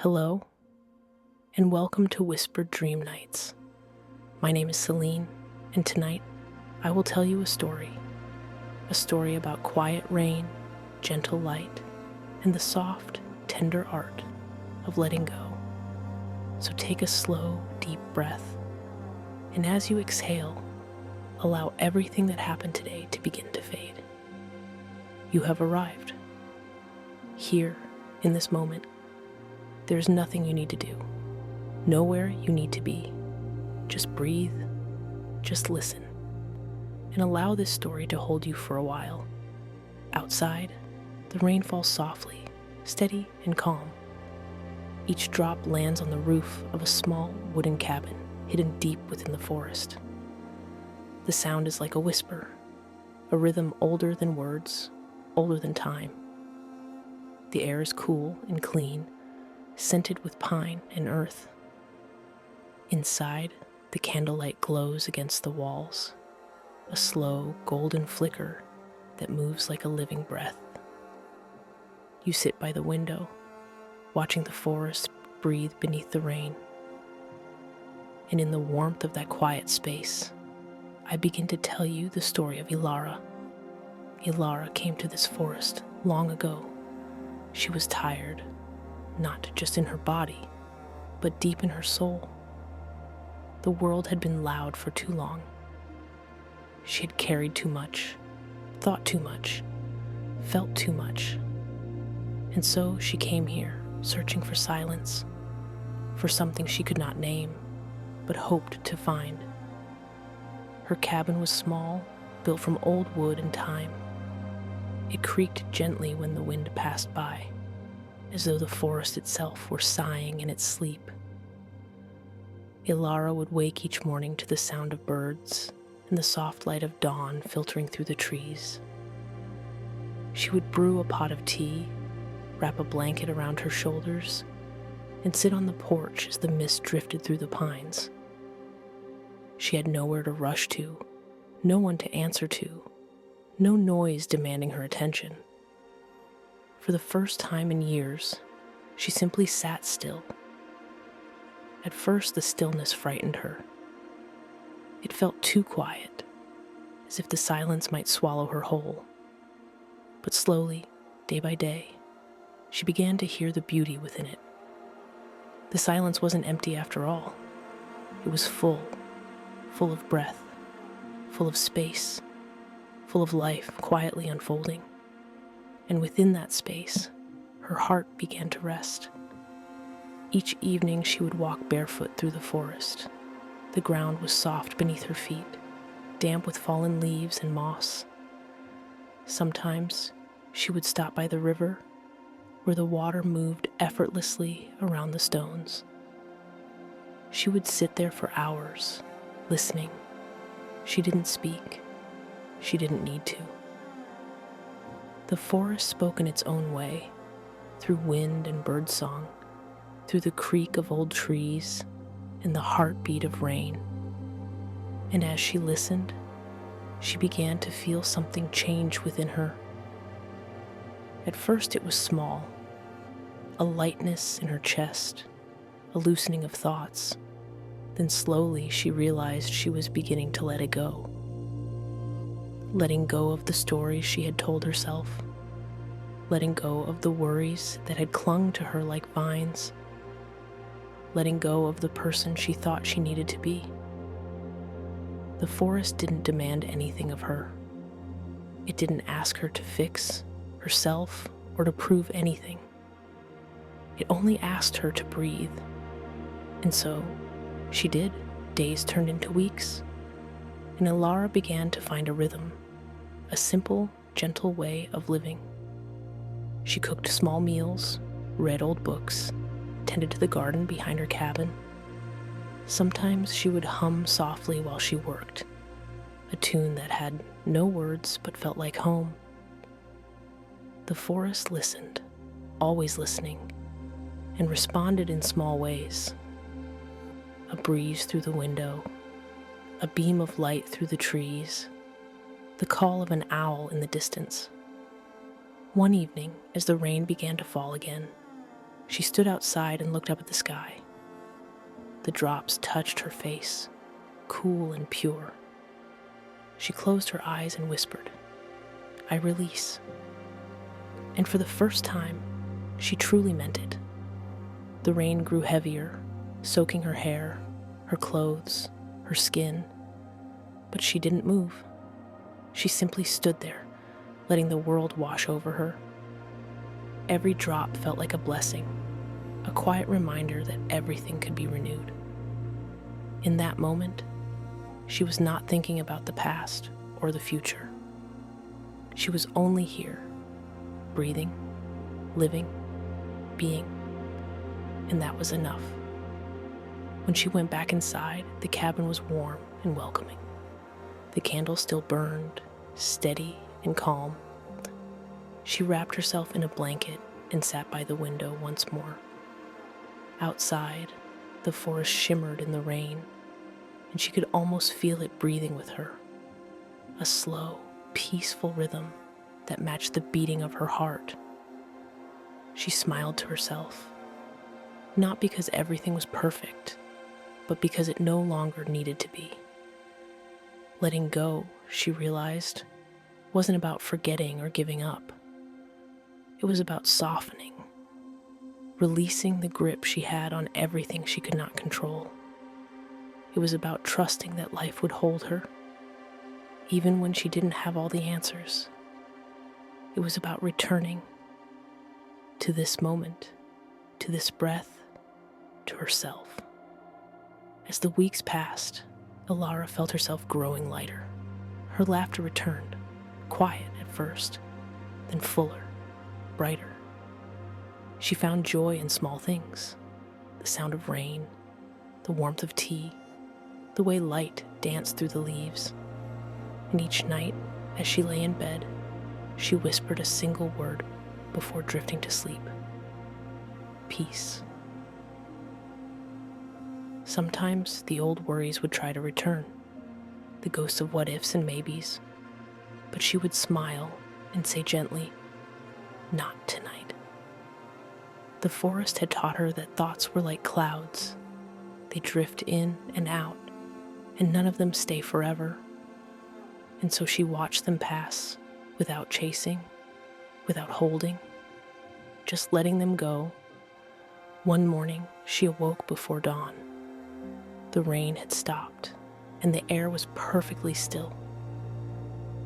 Hello, and welcome to Whispered Dream Nights. My name is Selene, and tonight I will tell you a story about quiet rain, gentle light, and the soft, tender art of letting go. So take a slow, deep breath, and as you exhale, allow everything that happened today to begin to fade. You have arrived. Here, in this moment, there's nothing you need to do, nowhere you need to be. Just breathe, just listen, and allow this story to hold you for a while. Outside, the rain falls softly, steady and calm. Each drop lands on the roof of a small wooden cabin hidden deep within the forest. The sound is like a whisper, a rhythm older than words, older than time. The air is cool and clean, scented with pine and earth. Inside, the candlelight glows against the walls, a slow golden flicker that moves like a living breath. You sit by the window, watching the forest breathe beneath the rain. And in the warmth of that quiet space, I begin to tell you the story of Elara. Elara came to this forest long ago. She was tired, not just in her body, but deep in her soul. The world had been loud for too long. She had carried too much, thought too much, felt too much. And so she came here, searching for silence, for something she could not name, but hoped to find. Her cabin was small, built from old wood and time. It creaked gently when the wind passed by, as though the forest itself were sighing in its sleep. Elara would wake each morning to the sound of birds and the soft light of dawn filtering through the trees. She would brew a pot of tea, wrap a blanket around her shoulders, and sit on the porch as the mist drifted through the pines. She had nowhere to rush to, no one to answer to, no noise demanding her attention. For the first time in years, she simply sat still. At first, the stillness frightened her. It felt too quiet, as if the silence might swallow her whole. But slowly, day by day, she began to hear the beauty within it. The silence wasn't empty after all. It was full of breath, full of space, full of life quietly unfolding. And within that space, her heart began to rest. Each evening she would walk barefoot through the forest. The ground was soft beneath her feet, damp with fallen leaves and moss. Sometimes she would stop by the river, where the water moved effortlessly around the stones. She would sit there for hours, listening. She didn't speak. She didn't need to. The forest spoke in its own way, through wind and birdsong, through the creak of old trees and the heartbeat of rain. And as she listened, she began to feel something change within her. At first it was small, a lightness in her chest, a loosening of thoughts. Then slowly she realized she was beginning to let it go. Letting go of the stories she had told herself, letting go of the worries that had clung to her like vines, letting go of the person she thought she needed to be. The forest didn't demand anything of her. It didn't ask her to fix herself or to prove anything. It only asked her to breathe. And so she did. Days turned into weeks, and Elara began to find a rhythm, a simple, gentle way of living. She cooked small meals, read old books, tended to the garden behind her cabin. Sometimes she would hum softly while she worked, a tune that had no words but felt like home. The forest listened, always listening, and responded in small ways. A breeze through the window, a beam of light through the trees, the call of an owl in the distance. One evening, as the rain began to fall again, She stood outside and looked up at the sky. The drops touched her face, cool and pure. She closed her eyes and whispered, "I release." And for the first time, she truly meant it. The rain grew heavier, soaking her hair, her clothes, her skin. But she didn't move. She simply stood there, letting the world wash over her. Every drop felt like a blessing, a quiet reminder that everything could be renewed. In that moment, she was not thinking about the past or the future. She was only here, breathing, living, being, and that was enough. When she went back inside, the cabin was warm and welcoming. The candle still burned, steady and calm. She wrapped herself in a blanket and sat by the window once more. Outside, the forest shimmered in the rain, and she could almost feel it breathing with her. A slow, peaceful rhythm that matched the beating of her heart. She smiled to herself, not because everything was perfect, but because it no longer needed to be. Letting go, she realized, wasn't about forgetting or giving up. It was about softening, releasing the grip she had on everything she could not control. It was about trusting that life would hold her, even when she didn't have all the answers. It was about returning to this moment, to this breath, to herself. As the weeks passed, Elara felt herself growing lighter. Her laughter returned, quiet at first, then fuller, brighter. She found joy in small things, the sound of rain, the warmth of tea, the way light danced through the leaves. And each night, as she lay in bed, she whispered a single word before drifting to sleep: peace. Sometimes the old worries would try to return, the ghosts of what-ifs and maybes, but she would smile and say gently, "Not tonight." The forest had taught her that thoughts were like clouds. They drift in and out, and none of them stay forever. And so she watched them pass, without chasing, without holding, just letting them go. One morning, she awoke before dawn. The rain had stopped, and the air was perfectly still.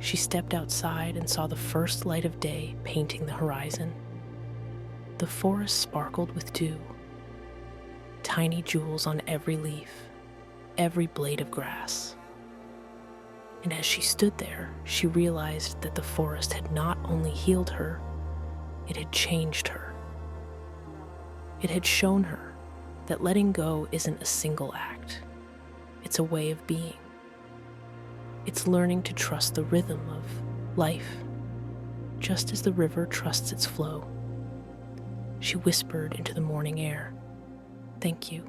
She stepped outside and saw the first light of day painting the horizon. The forest sparkled with dew, tiny jewels on every leaf, every blade of grass. And as she stood there, she realized that the forest had not only healed her, it had changed her. It had shown her that letting go isn't a single act. It's a way of being. It's learning to trust the rhythm of life, just as the river trusts its flow. She whispered into the morning air, "Thank you."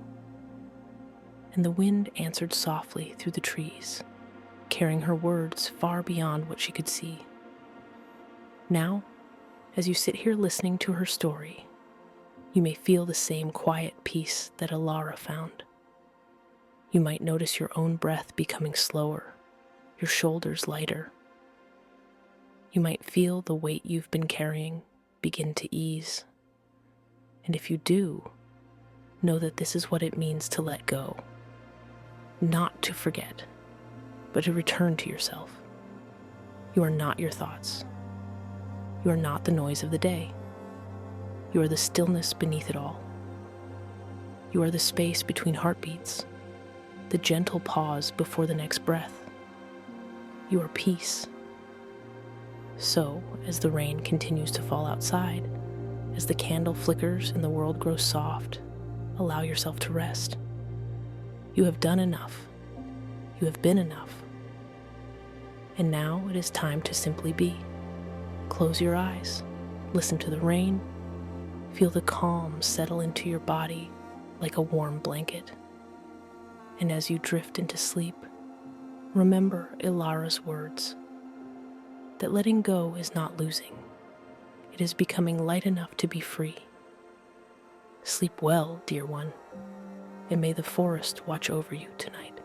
And the wind answered softly through the trees, carrying her words far beyond what she could see. Now, as you sit here listening to her story, you may feel the same quiet peace that Elara found. You might notice your own breath becoming slower, your shoulders lighter. You might feel the weight you've been carrying begin to ease. And if you do, know that this is what it means to let go. Not to forget, but to return to yourself. You are not your thoughts. You are not the noise of the day. You are the stillness beneath it all. You are the space between heartbeats, the gentle pause before the next breath. You are peace. So, as the rain continues to fall outside, as the candle flickers and the world grows soft, allow yourself to rest. You have done enough. You have been enough. And now it is time to simply be. Close your eyes, listen to the rain, feel the calm settle into your body like a warm blanket. And as you drift into sleep, remember Elara's words, that letting go is not losing. It is becoming light enough to be free. Sleep well, dear one, and may the forest watch over you tonight.